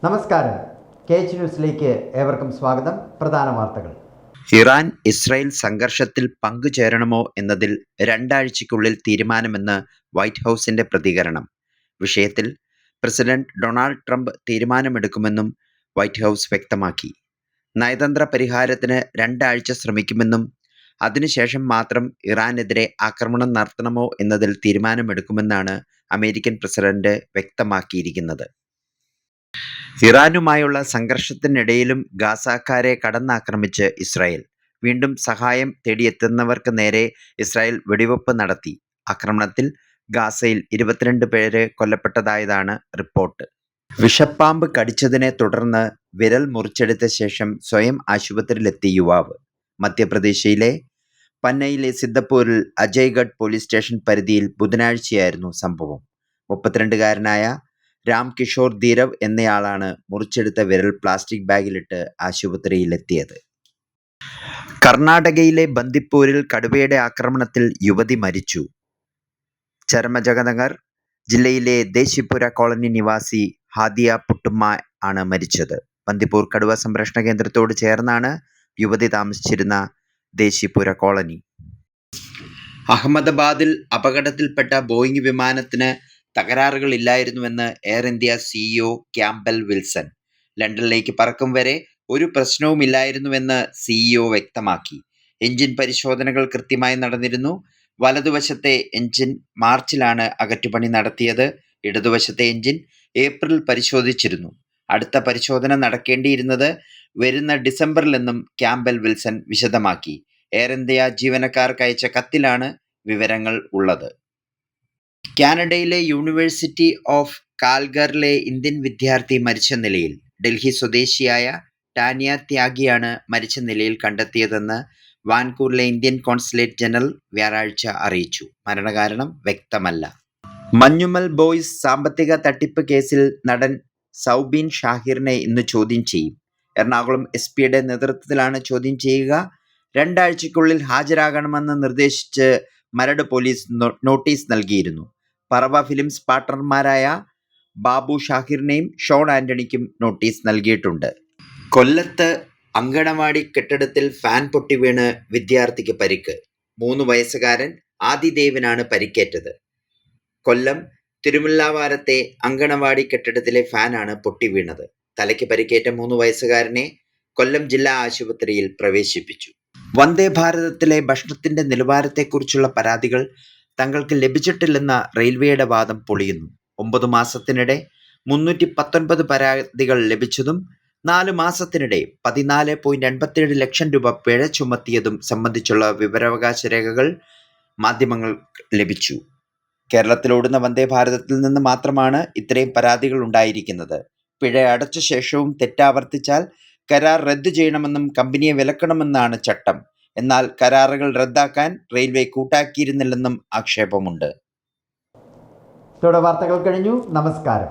നമസ്കാരം. KH ന്യൂസിലേക്ക് ഏവർക്കും സ്വാഗതം. പ്രധാന വാർത്തകൾ. ഇറാൻ ഇസ്രായേൽ സംഘർഷത്തിൽ പങ്കുചേരണമോ എന്നതിൽ 2 ആഴ്ചയ്ക്കുള്ളിൽ തീരുമാനമെന്ന് വൈറ്റ് ഹൗസിന്റെ പ്രതികരണം. വിഷയത്തിൽ പ്രസിഡന്റ് ഡൊണാൾഡ് ട്രംപ് തീരുമാനമെടുക്കുമെന്നും വൈറ്റ് ഹൗസ് വ്യക്തമാക്കി. നയതന്ത്ര പരിഹാരത്തിന് 2 ആഴ്ച ശ്രമിക്കുമെന്നും അതിനുശേഷം മാത്രം ഇറാനെതിരെ ആക്രമണം നടത്തണമോ എന്നതിൽ തീരുമാനമെടുക്കുമെന്നാണ് അമേരിക്കൻ പ്രസിഡന്റ് വ്യക്തമാക്കിയിരിക്കുന്നത്. ഇറാനുമായുള്ള സംഘർഷത്തിനിടയിലും ഗാസക്കാരെ കടന്നാക്രമിച്ച് ഇസ്രായേൽ. വീണ്ടും സഹായം തേടിയെത്തുന്നവർക്ക് നേരെ ഇസ്രായേൽ വെടിവെപ്പ് നടത്തി. ആക്രമണത്തിൽ ഗാസയിൽ 22 പേര് കൊല്ലപ്പെട്ടതായതാണ് റിപ്പോർട്ട്. വിഷപ്പാമ്പ് കടിച്ചതിനെ തുടർന്ന് വിരൽ മുറിച്ചെടുത്ത ശേഷം സ്വയം ആശുപത്രിയിലെത്തിയ യുവാവ്. മധ്യപ്രദേശിലെ പന്നയിലെ സിദ്ധപ്പൂരിൽ അജയ്ഗഡ് പോലീസ് സ്റ്റേഷൻ പരിധിയിൽ ബുധനാഴ്ചയായിരുന്നു സംഭവം. 32-കാരനായ രാം കിഷോർ ധീരവ് എന്നയാളാണ് മുറിച്ചെടുത്ത വിരൽ പ്ലാസ്റ്റിക് ബാഗിലിട്ട് ആശുപത്രിയിലെത്തിയത്. കർണാടകയിലെ ബന്ദിപ്പൂരിൽ കടുവയുടെ ആക്രമണത്തിൽ യുവതി മരിച്ചു. ചരമജഗനഗർ ജില്ലയിലെ ദേശിപുര കോളനി നിവാസി ഹാദിയ പുട്ടുമ്മ ആണ് മരിച്ചത്. ബന്ദിപ്പൂർ കടുവ സംരക്ഷണ കേന്ദ്രത്തോട് ചേർന്നാണ് യുവതി താമസിച്ചിരുന്ന ദേശിപുര കോളനി. അഹമ്മദാബാദിൽ അപകടത്തിൽപ്പെട്ട ബോയിങ് വിമാനത്തിന് തകരാറുകളില്ലായിരുന്നുവെന്ന് എയർ ഇന്ത്യ CEO ക്യാമ്പബെൽ വിൽസൺ. ലണ്ടനിലേക്ക് പറക്കും വരെ ഒരു പ്രശ്നവുമില്ലായിരുന്നുവെന്ന് CEO വ്യക്തമാക്കി. എഞ്ചിൻ പരിശോധനകൾ കൃത്യമായി നടന്നിരുന്നു. വലതുവശത്തെ എഞ്ചിൻ മാർച്ചിലാണ് അകറ്റുപണി നടത്തിയത്. ഇടതുവശത്തെ എഞ്ചിൻ ഏപ്രിൽ പരിശോധിച്ചിരുന്നു. അടുത്ത പരിശോധന നടക്കേണ്ടിയിരുന്നത് വരുന്ന ഡിസംബറിലെന്നും ക്യാമ്പബെൽ വിൽസൺ വിശദമാക്കി. എയർ ഇന്ത്യ ജീവനക്കാർക്ക് അയച്ച കത്തിലാണ് വിവരങ്ങൾ ഉള്ളത്. കാനഡയിലെ യൂണിവേഴ്സിറ്റി ഓഫ് കാൽഗറിലെ ഇന്ത്യൻ വിദ്യാർത്ഥി മരിച്ച നിലയിൽ. ഡൽഹി സ്വദേശിയായ ടാനിയ ത്യാഗിയാണ് മരിച്ച നിലയിൽ കണ്ടെത്തിയതെന്ന് വാൻകൂറിലെ ഇന്ത്യൻ കോൺസുലേറ്റ് ജനറൽ വ്യാഴാഴ്ച അറിയിച്ചു. മരണകാരണം വ്യക്തമല്ല. മഞ്ഞുമൽ ബോയ്സ് സാമ്പത്തിക തട്ടിപ്പ് കേസിൽ നടൻ സൗബീൻ ഷാഹിറിനെ ഇന്ന് ചോദ്യം ചെയ്യും. എറണാകുളം SPയുടെ നേതൃത്വത്തിലാണ് ചോദ്യം ചെയ്യുക. 2 ആഴ്ചയ്ക്കുള്ളിൽ ഹാജരാകണമെന്ന് നിർദ്ദേശിച്ച് മരട് പോലീസ് നോട്ടീസ് നൽകിയിരുന്നു. പറവ ഫിലിംസ് പാർട്ട്ണർമാരായ ബാബു ഷാഹിറിനെയും ഷോൺ ആന്റണിക്കും നോട്ടീസ് നൽകിയിട്ടുണ്ട്. കൊല്ലത്ത് അങ്കണവാടി കെട്ടിടത്തിൽ ഫാൻ പൊട്ടി വീണ് വിദ്യാർത്ഥിക്ക് പരിക്ക്. 3 വയസ്സുകാരൻ ആദിദേവിനാണ് പരിക്കേറ്റത്. കൊല്ലം തിരുമുല്ലാവാരത്തെ അങ്കണവാടി കെട്ടിടത്തിലെ ഫാനാണ് പൊട്ടി വീണത്. തലയ്ക്ക് പരിക്കേറ്റ 3 വയസ്സുകാരനെ കൊല്ലം ജില്ലാ ആശുപത്രിയിൽ പ്രവേശിപ്പിച്ചു. വന്ദേ ഭാരതത്തിലെ ഭക്ഷണത്തിന്റെ നിലവാരത്തെക്കുറിച്ചുള്ള പരാതികൾ തങ്ങൾക്ക് ലഭിച്ചിട്ടില്ലെന്ന റെയിൽവേയുടെ വാദം പൊളിയുന്നു. 9 മാസത്തിനിടെ 319 പരാതികൾ ലഭിച്ചതും 4 മാസത്തിനിടെ 14.87 ലക്ഷം രൂപ പിഴ ചുമത്തിയതും സംബന്ധിച്ചുള്ള വിവരാവകാശ രേഖകൾ മാധ്യമങ്ങൾ ലഭിച്ചു. കേരളത്തിലോടുന്ന വന്ദേ ഭാരതത്തിൽ നിന്ന് മാത്രമാണ് ഇത്രയും പരാതികൾ ഉണ്ടായിരിക്കുന്നത്. പിഴ അടച്ച ശേഷവും തെറ്റാവർത്തിച്ചാൽ കരാർ റദ്ദു ചെയ്യണമെന്നും കമ്പനിയെ വിലക്കണമെന്നാണ് ചട്ടം. എന്നാൽ കരാറുകൾ റദ്ദാക്കാൻ റെയിൽവേ കൂട്ടാക്കിയിരുന്നില്ലെന്നും ആക്ഷേപമുണ്ട്. ഇതോടെ വാർത്തകൾ കഴിഞ്ഞു. നമസ്കാരം.